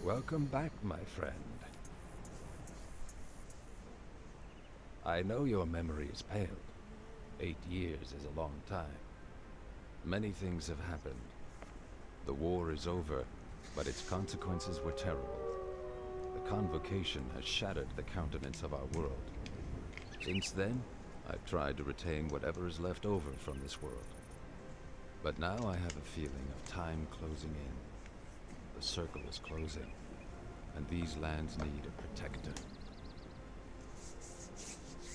Welcome back, my friend. I know your memory is pale. 8 years is a long time. Many things have happened. The war is over, but its consequences were terrible. The convocation has shattered the countenance of our world. Since then, I've tried to retain whatever is left over from this world. But now I have a feeling of time closing in. The circle is closing, and these lands need a protector.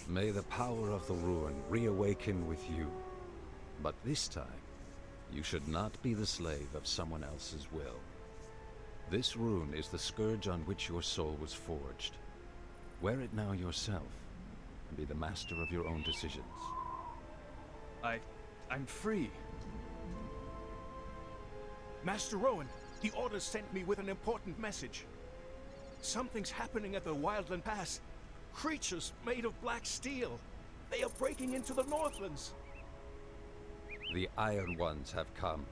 May the power of the Rune reawaken with you. But this time, you should not be the slave of someone else's will. This rune is the scourge on which your soul was forged. Wear it now yourself, and be the master of your own decisions. I'm free. Master Rowan, the Order sent me with an important message. Something's happening at the Wildland Pass. Creatures made of black steel. They are breaking into the Northlands. The Iron Ones have come.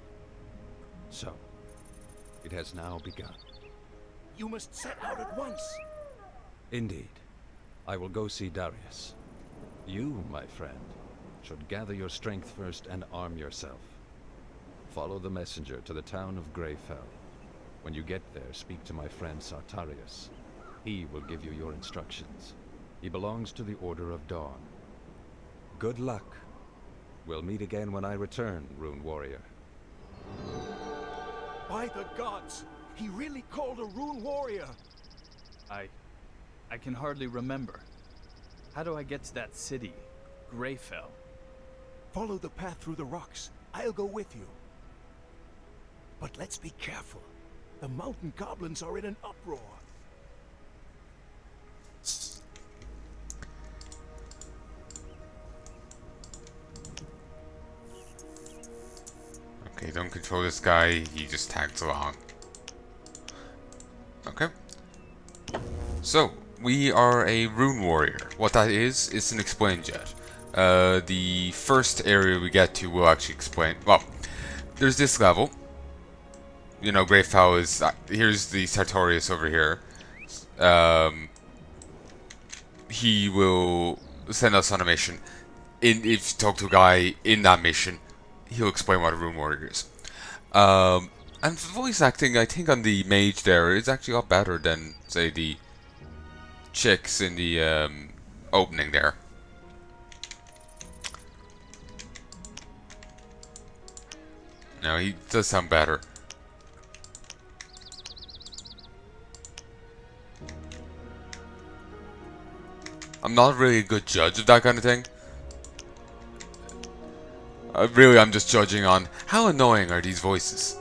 So, it has now begun. You must set out at once. Indeed. I will go see Darius. You, my friend, should gather your strength first and arm yourself. Follow the messenger to the town of Greyfell. When you get there, speak to my friend Sartarius. He will give you your instructions. He belongs to the Order of Dawn. Good luck. We'll meet again when I return, Rune Warrior. By the gods! He really called a Rune Warrior! I can hardly remember. How do I get to that city, Greyfell? Follow the path through the rocks. I'll go with you. But let's be careful. The mountain goblins are in an uproar. Okay, don't control this guy, he just tags along. Okay. So, we are a Rune Warrior. What that is isn't explained yet. The first area we get to will actually explain. Well, there's this level. You know, Greyfell is... here's the Sartorius over here. He will send us on a mission. If you talk to a guy in that mission, he'll explain what a Rune Warrior is. And voice acting, I think, on the mage there is actually a lot better than, say, the chicks in the opening there. No, he does sound better. I'm not really a good judge of that kind of thing. Really, I'm just judging on how annoying are these voices.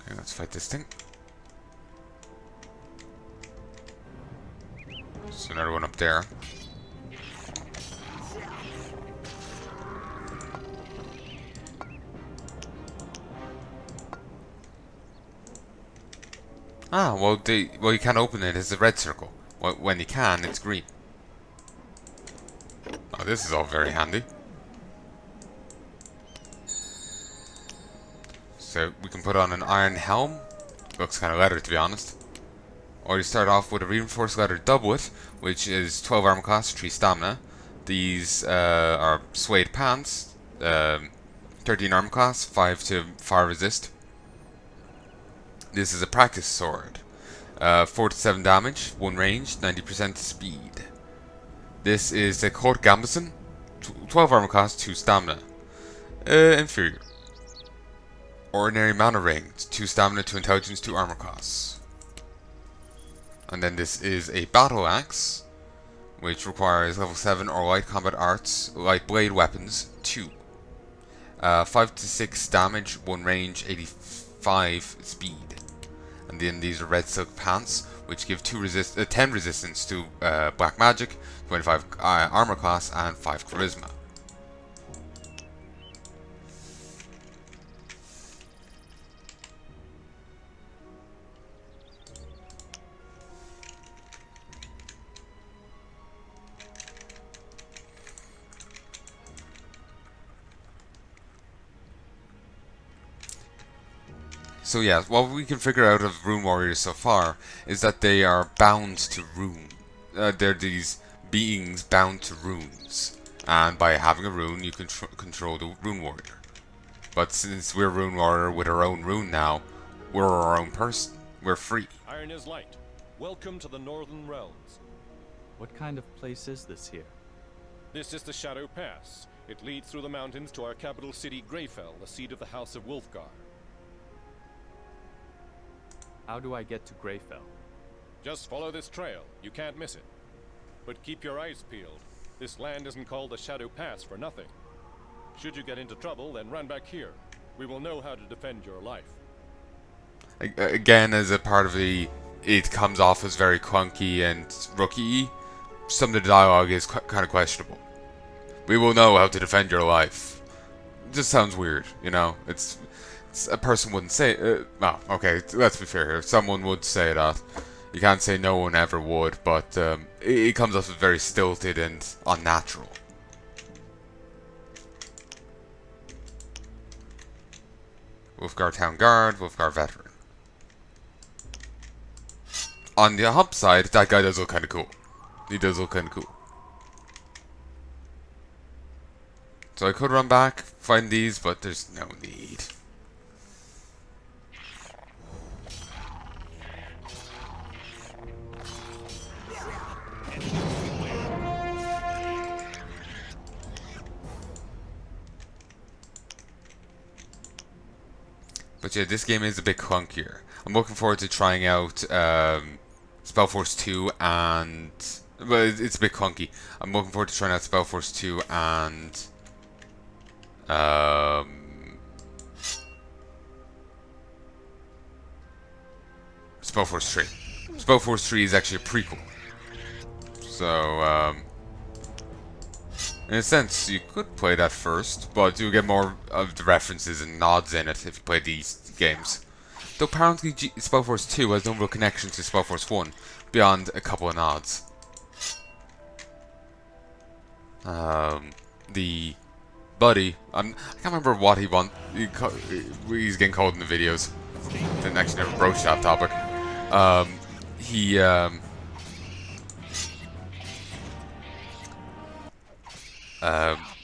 Okay, let's fight this thing. There's another one up there. Ah, well, you can't open it as a red circle. Well, when you can, it's green. Oh, this is all very handy. So we can put on an iron helm. Looks kind of leather, to be honest. Or you start off with a reinforced leather doublet, which is 12 armor class, 3 stamina. These are suede pants, 13 armor class, 5 to fire resist. This is a practice sword. 4 to 7 damage, 1 range, 90% speed. This is a court gambeson, 12 armor class, 2 stamina. Inferior. Ordinary mana ring, 2 stamina, 2 intelligence, 2 armor class. And then this is a battle axe, which requires level 7 or light combat arts, light blade weapons, 2. 5 to 6 damage, 1 range, 85 speed. And then these are red silk pants, which give 10 resistance to black magic, 25 armor class, and 5 charisma. So yeah, what we can figure out of Rune Warriors so far is that they are bound to rune. They're these beings bound to runes, and by having a rune, you can control the Rune Warrior. But since we're Rune Warrior with our own rune now, we're our own person. We're free. Iron is light. Welcome to the Northern Realms. What kind of place is this here? This is the Shadow Pass. It leads through the mountains to our capital city, Greyfell, the seat of the House of Wolfgar. How do I get to Greyfell? Just follow this trail. You can't miss it. But keep your eyes peeled. This land isn't called the Shadow Pass for nothing. Should you get into trouble, then run back here. We will know how to defend your life. Again, as a part of the... It comes off as very clunky and rookie-y. Some of the dialogue is kind of questionable. We will know how to defend your life. It just sounds weird, you know? It's a person wouldn't say... no, okay, let's be fair here. Someone would say that. You can't say no one ever would, but it comes off as very stilted and unnatural. Wolfgar Town Guard, Wolfgar Veteran. On the upside, that guy does look kind of cool. He does look kind of cool. So I could run back, find these, but there's no need. But yeah, this game is a bit clunkier. I'm looking forward to trying out Spellforce 2 and... Well, it's a bit clunky. I'm looking forward to trying out Spellforce 2 and... Spellforce 3. Spellforce 3 is actually a prequel. So, in a sense, you could play that first, but you'll get more of the references and nods in it if you play these games. Though apparently Spellforce 2 has no real connection to Spellforce 1, beyond a couple of nods. The buddy, I can't remember what he's getting called in the videos. Didn't actually never broach that topic.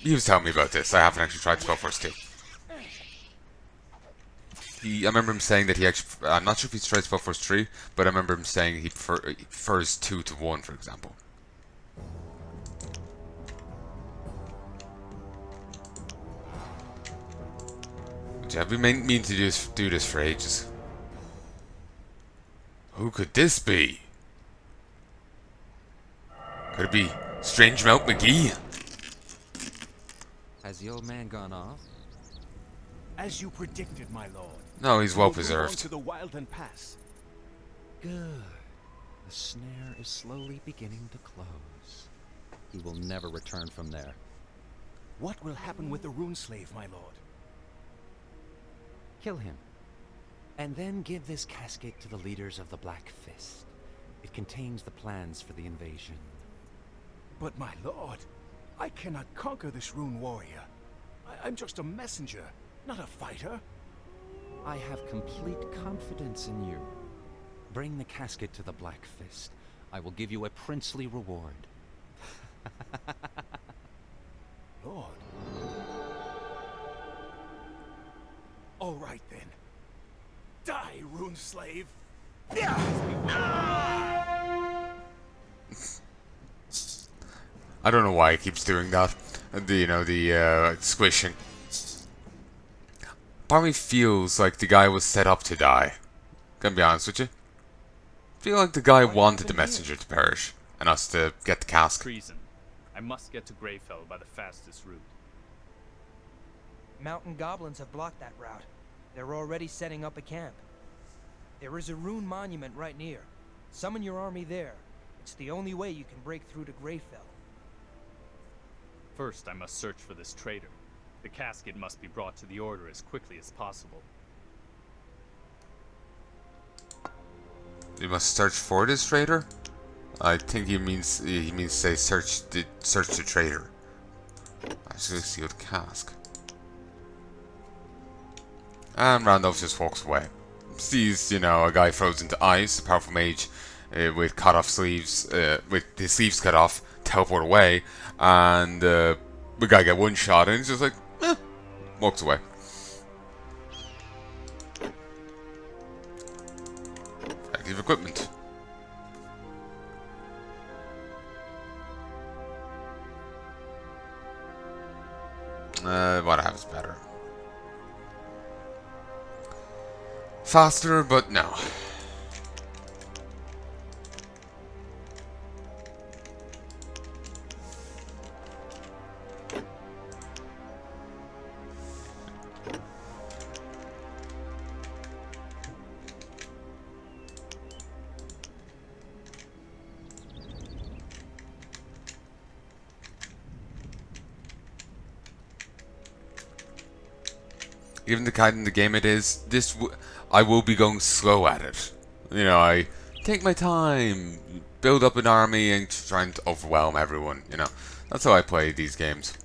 He was telling me about this. I haven't actually tried Spellforce 2. I remember him saying that he actually... I'm not sure if he's tried Spellforce 3, but I remember him saying he prefers 2 to 1, for example. But yeah, I've been meaning to do this for ages. Who could this be? Could it be Strange Mount McGee? Has the old man gone off? As you predicted, my lord. No, he's well We'll move on preserved. to the Wildland Pass. Good. The snare is slowly beginning to close. He will never return from there. What will happen with the Rune Slave, my lord? Kill him. And then give this casket to the leaders of the Black Fist. It contains the plans for the invasion. But my lord, I cannot conquer this Rune Warrior. I'm just a messenger, not a fighter. I have complete confidence in you. Bring the casket to the Black Fist. I will give you a princely reward. Lord. All right then. Die, Rune Slave! I don't know why he keeps doing that. The squishing. Part of me feels like the guy was set up to die. Gonna be honest with you. I feel like the guy wanted the messenger to perish, and us to get the cask. Treason. I must get to Greyfell by the fastest route. Mountain goblins have blocked that route. They're already setting up a camp. There is a Rune monument right near. Summon your army there. It's the only way you can break through to Greyfell. First, I must search for this traitor. The casket must be brought to the Order as quickly as possible. You must search for this traitor? I think he means say search the traitor. I should see the cask. And Randolph just walks away. Sees, you know, a guy frozen to ice, a powerful mage with cut off sleeves, with his sleeves cut off, teleport away, and the guy get one shot, and he's just like, walks away. Active equipment. What I have is better. Faster, but no. Given the kind of game it is, I will be going slow at it. You know, I take my time, build up an army, and trying to overwhelm everyone. You know, that's how I play these games.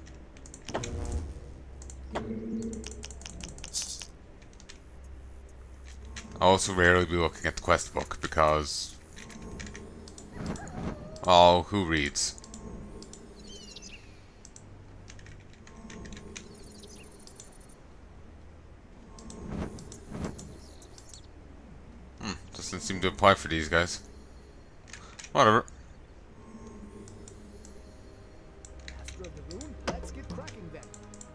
I'll also rarely be looking at the quest book because, oh, who reads? Doesn't seem to apply for these guys. Whatever. Master of the Rune, let's get cracking then.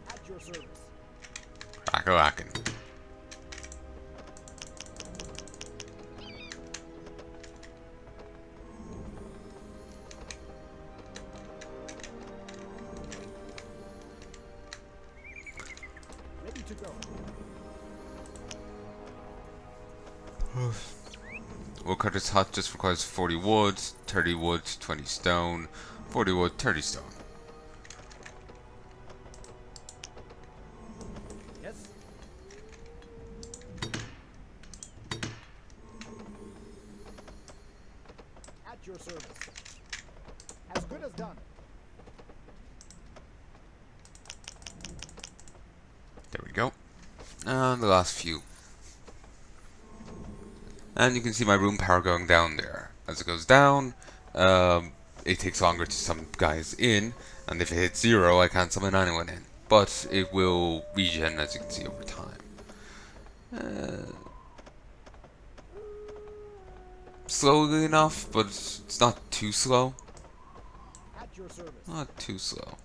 At your service. Crack-a-lackin'. Ready to go. Woodcutter's hut just requires 40 wood, 30 wood, 20 stone, 40 wood, 30 stone. Yes. At your service. As good as done. There we go. And the last few. And you can see my room power going down there. As it goes down, it takes longer to summon guys in, and if it hits 0, I can't summon anyone in. But it will regen, as you can see, over time. Slowly enough, but it's not too slow. At your service. Not too slow.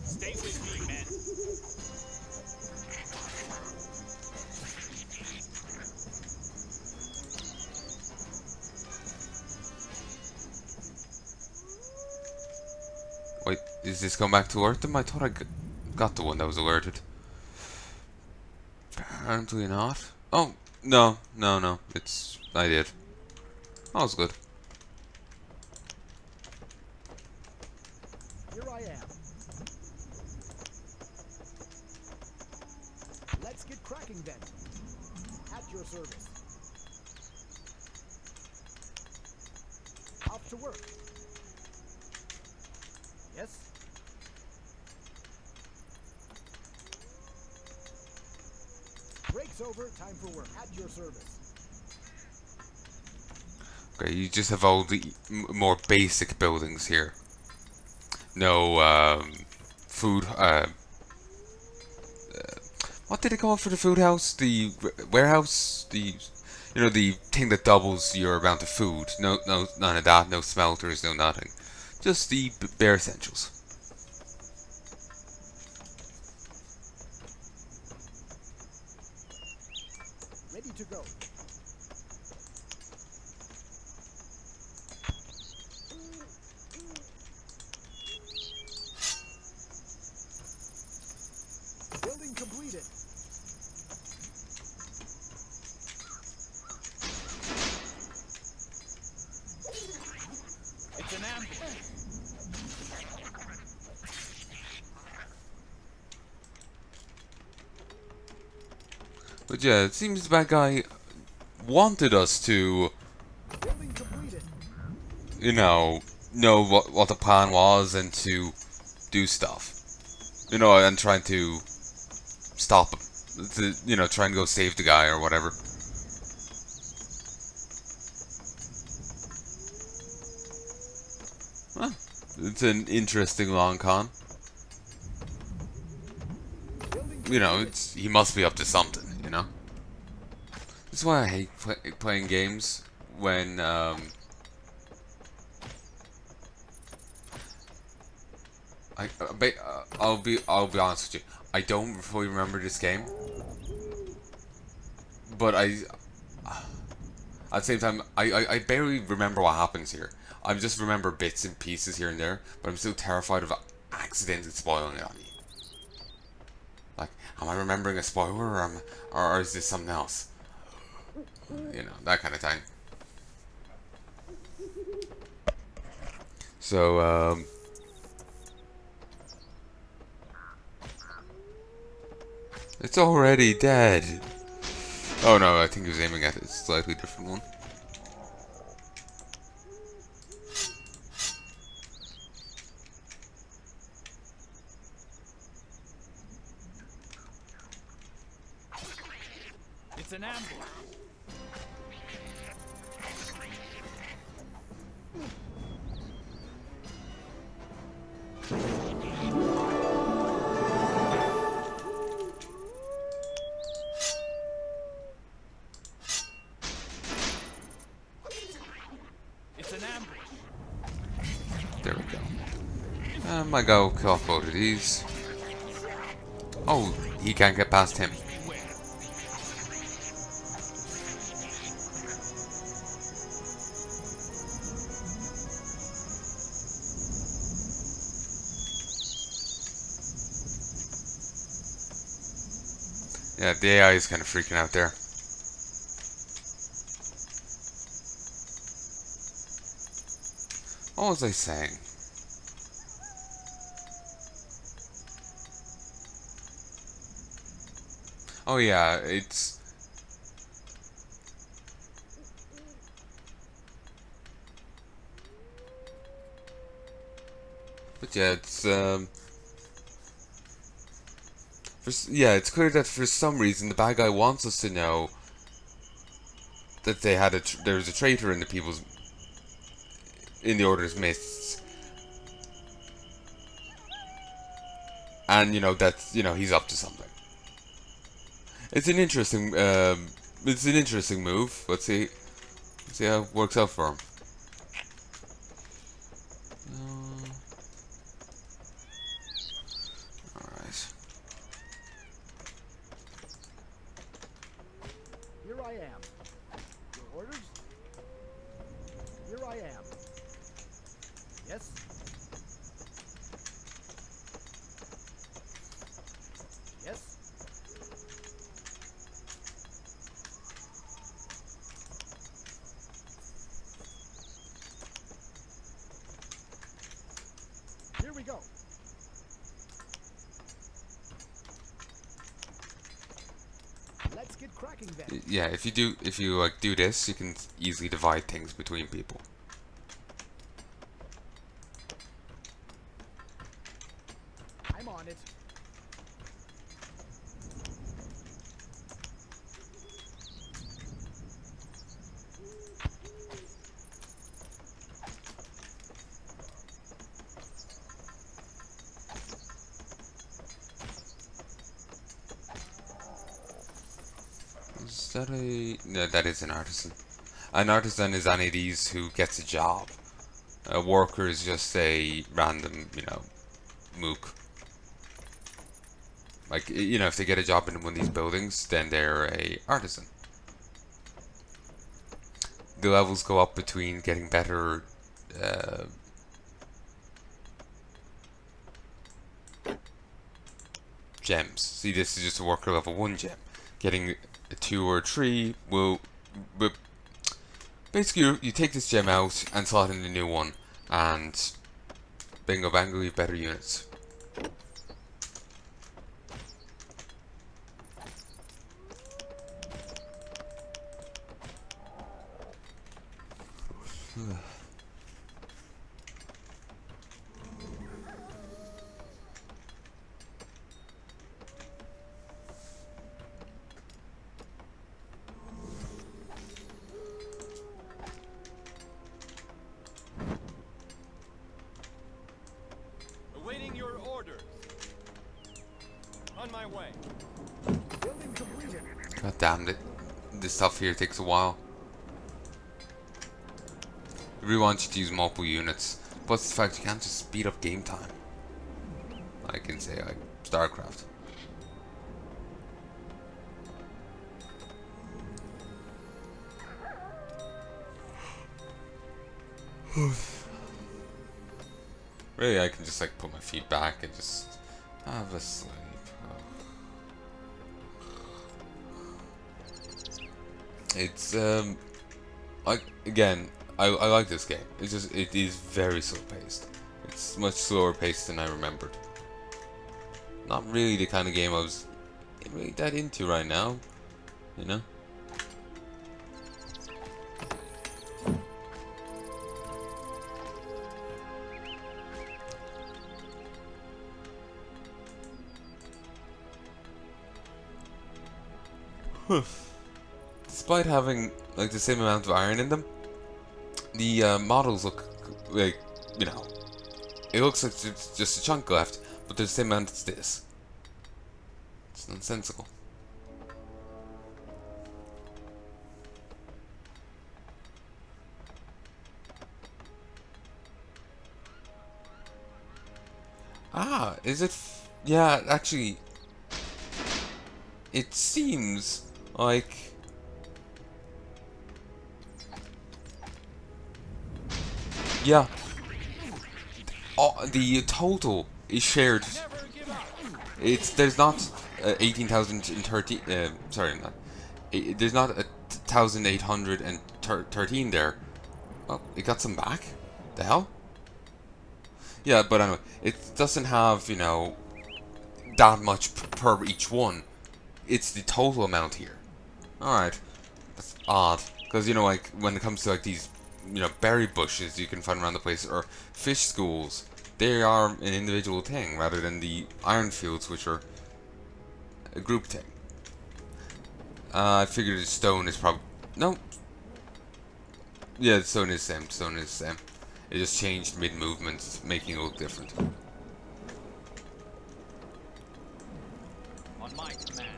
Stay with me, men. Wait, is this going back to alert them? I thought I got the one that was alerted. Apparently not. Oh, no. I did. That was good. Here I am. Let's get cracking then. At your service. Off to work. Yes? Break's over, time for work. At your service. Okay, you just have all the more basic buildings here. No food. What did they call it for the food house? The warehouse. The You know, the thing that doubles your amount of food. No, none of that. No smelters, no nothing. Just the bare essentials. Ready to go. Building completed. It's an ambush. But yeah, it seems the bad guy wanted us to, Building completed. you know what the plan was and to do stuff. You know, and trying to stop him. To, you know, try and go save the guy or whatever. Huh. It's an interesting long con. You know, he must be up to something, you know? This is why I hate playing games when, I'll be honest with you. I don't fully remember this game, but at the same time, I barely remember what happens here. I just remember bits and pieces here and there, but I'm still terrified of accidentally spoiling it on you. Like, am I remembering a spoiler, or is this something else? You know, that kind of thing. So, it's already dead. Oh no, I think he was aiming at a slightly different one. It's an ambush. It's an ambush. There we go. I might go kill off both of these. Oh, he can't get past him. Yeah, the AI is kind of freaking out there. What was I saying? Oh yeah, it's... But yeah, it's yeah, it's clear that for some reason the bad guy wants us to know that they had there was a traitor in the Order's midst, and you know that's he's up to something. It's an interesting move. Let's see how it works out for him. Here I am. Your orders? Here I am. Yes? Yes? Here we go. Let's get cracking then. Yeah, if you like do this, you can easily divide things between people. I'm on it. Is that a... No, that is an artisan. An artisan is any of these who gets a job. A worker is just a random, you know, mook. Like, you know, if they get a job in one of these buildings, then they're a artisan. The levels go up between getting better gems. See, this is just a worker level 1 gem. Getting a 2 or 3 will basically you take this gem out and slot in a new one, and bingo bango, you have better units. Awaiting your orders. On my way. Building completed. God damn it. This stuff here takes a while. I really want you to use multiple units. Plus the fact you can't just speed up game time. Like in, say, like StarCraft. Really, I can just like put my feet back and just have a sleep. It's like, again, I like this game. It's just, it is very slow paced. It's much slower paced than I remembered. Not really the kind of game I was really that into right now, you know. Despite having like the same amount of iron in them, the models look like, you know, it looks like it's just a chunk left, but there's the same amount as this. It's nonsensical. Ah, is it? Yeah, actually, it seems like. Yeah. The total is shared. There's not 18,013. Sorry, not. There's not 1,813 there. Oh, it got some back. The hell? Yeah, but anyway, it doesn't have, you know, that much per each one. It's the total amount here. Alright. That's odd. Because, you know, like, when it comes to, like, these, you know, berry bushes you can find around the place, or fish schools, they are an individual thing, rather than the iron fields, which are a group thing. I figured the stone is probably... No. Yeah, the stone is the same. Stone is the same. It just changed mid-movement, making it look different. On my command.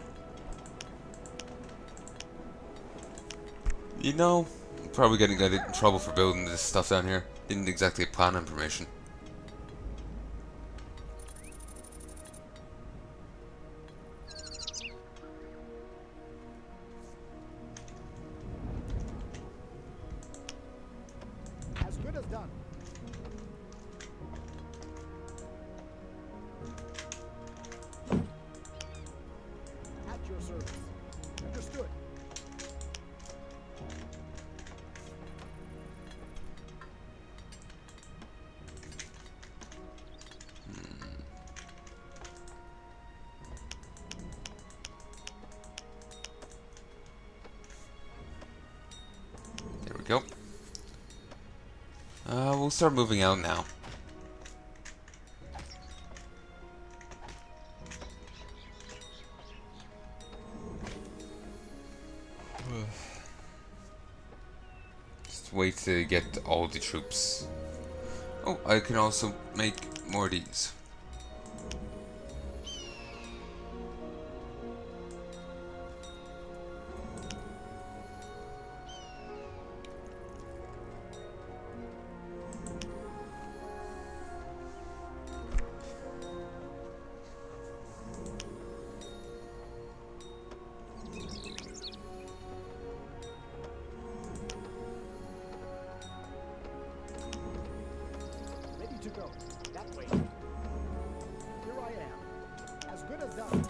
You know, I'm probably getting in trouble for building this stuff down here. Didn't exactly plan on permission. As good as done. At your service. Understood. There we go. We'll start moving out now. Just wait to get all the troops. Oh, I can also make more of these. to go. That way. Here I am. As good as done.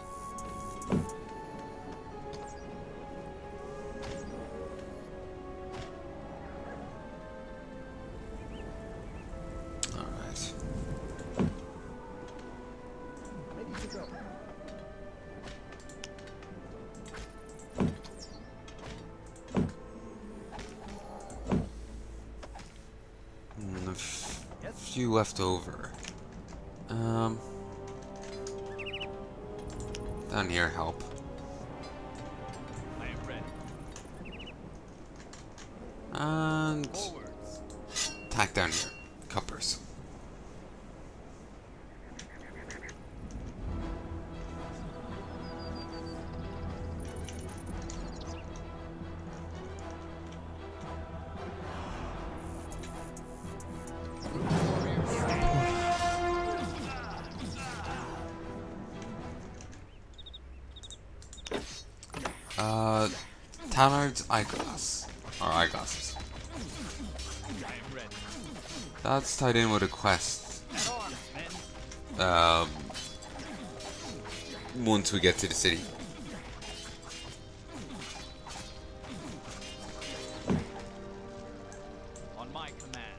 Alright. Ready to go. Few left over. Down here, help. I am ready. And Forwards. attack down here. Cuppers. Tallard's eyeglass. Or eyeglasses. I am ready. That's tied in with a quest. At arms, men. Once we get to the city. On my command.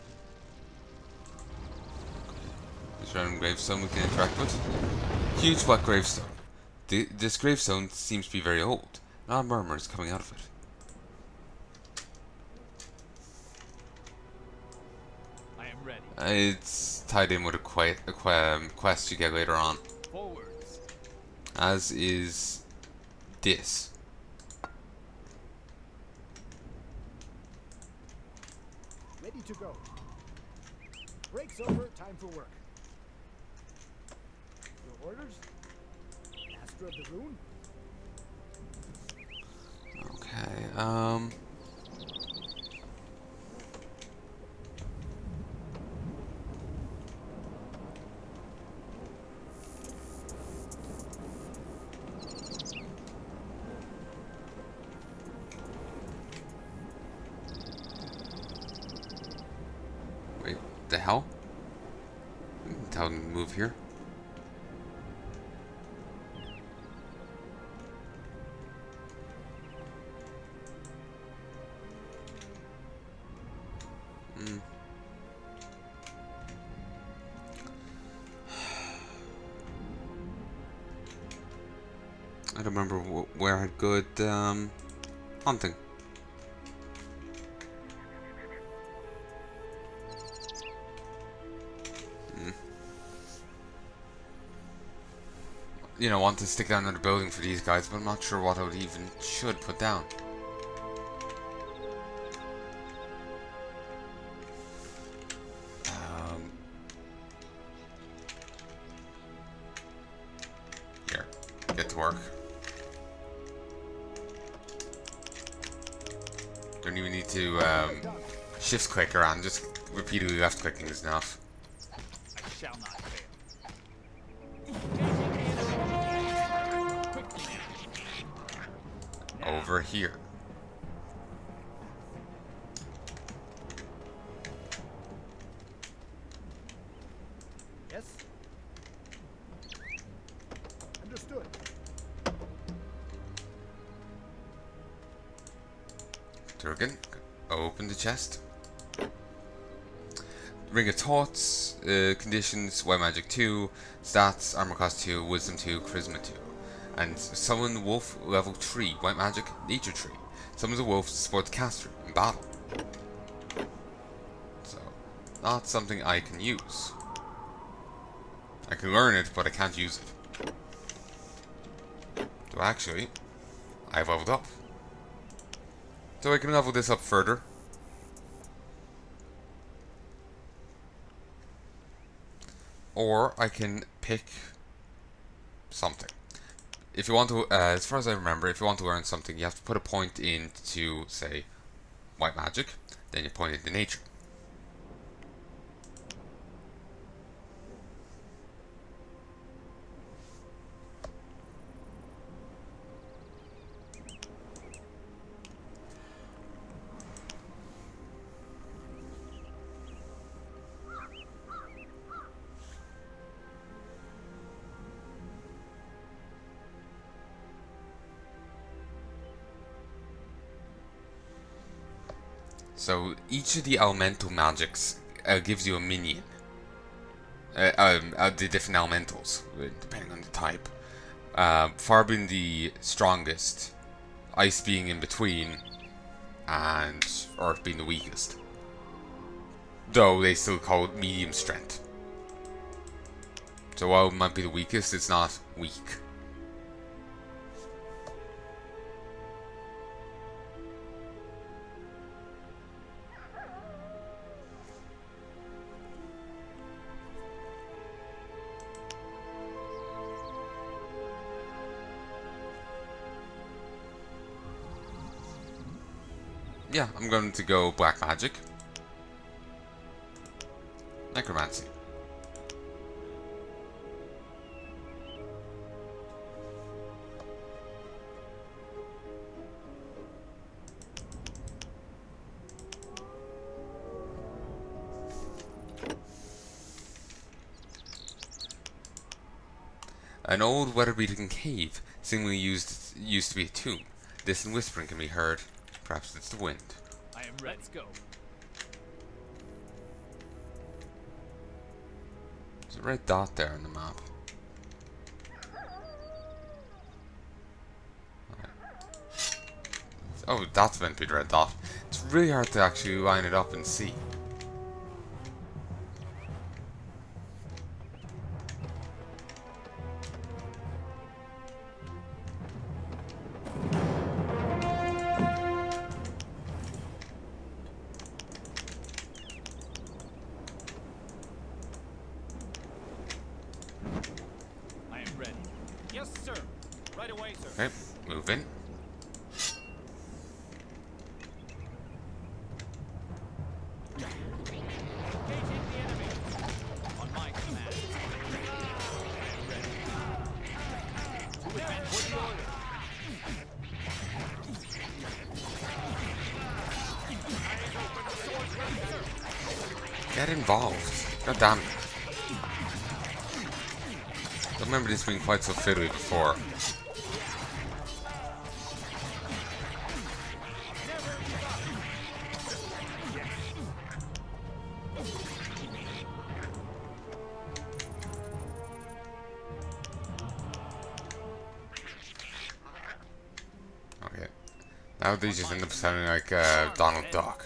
This random gravestone we can interact with. Huge black gravestone. This gravestone seems to be very old. Not a murmur is coming out of it. I am ready. It's tied in with a quest you get later on. Forwards. As is this. Ready to go. Break's over. Time for work. Your orders? Master of the Rune? Okay, wait, the hell? Tell them to move here. I don't remember where I had good hunting. You know, want to stick down another building for these guys, but I'm not sure what I would even should put down. Here, get to work. Don't even need to shift click around, just repeatedly left clicking is enough. I shall not fail. Over here. Yes. Understood. Durgan, open the chest. Ring of Thoughts, conditions, White Magic 2, stats, Armor Class 2, Wisdom 2, Charisma 2. And summon Wolf level 3, White Magic, Nature 3. Summons a wolf to support the caster in battle. So, not something I can use. I can learn it, but I can't use it. So actually, I've leveled up. So I can level this up further. Or I can pick something. If you want to, as far as I remember, if you want to learn something, you have to put a point into, say, White Magic, then you point into Nature. So each of the elemental magics gives you a minion. The different elementals, depending on the type. Fire being the strongest, ice being in between, and earth being the weakest. Though they still call it medium strength. So while it might be the weakest, it's not weak. Yeah, I'm going to go black magic. Necromancy. An old weather-beaten cave seemingly used to be a tomb. Distant whispering can be heard. Perhaps it's the wind. I am ready. Let's go. There's a red dot there on the map. Oh, that's meant to be the red dot. It's really hard to actually line it up and see. I am ready. Yes, sir. Right away, sir. Okay, move in. Engaging the enemy. On my command. Ready. To advance for the order. Eyes open, swords ready, sir. Get involved. God damn it. I don't remember this being quite so fiddly before. Okay. Now they just end up sounding like Donald Duck.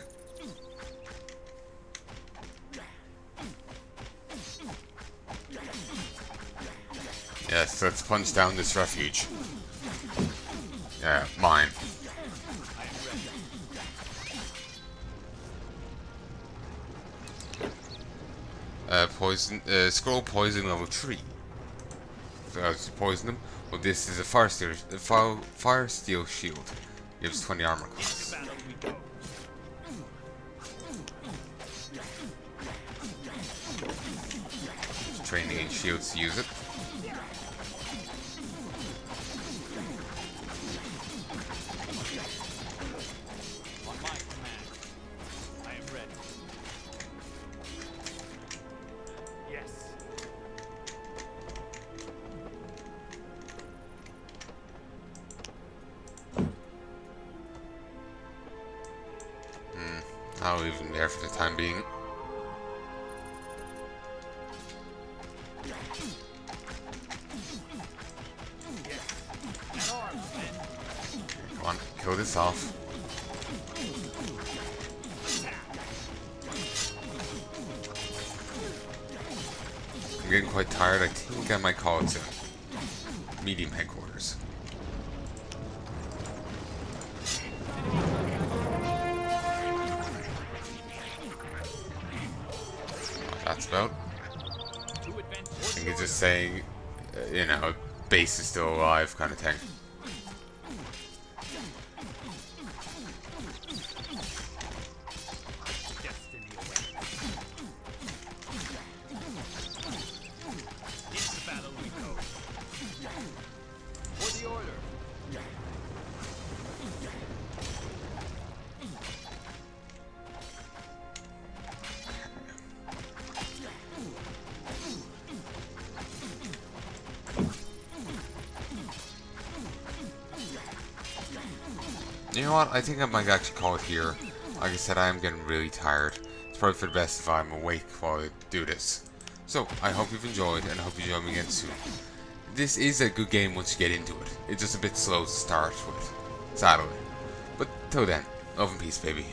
Yes, let's punch down this refuge. Yeah, mine. Scroll poison level 3. So as you poison them, well, this is a fire steel shield. Gives 20 armor class. Training in shields to use it. I'll leave him there for the time being. Come on, kill this off. I'm getting quite tired. I think I might call it to medium headquarters. That's about. I think it's just saying, you know, base is still alive kind of thing. Into battle we go. For the order. You know what? I think I might actually call it here. Like I said, I am getting really tired. It's probably for the best if I'm awake while I do this. So, I hope you've enjoyed, and I hope you join me again soon. This is a good game once you get into it. It's just a bit slow to start with, sadly. But till then, love and peace, baby.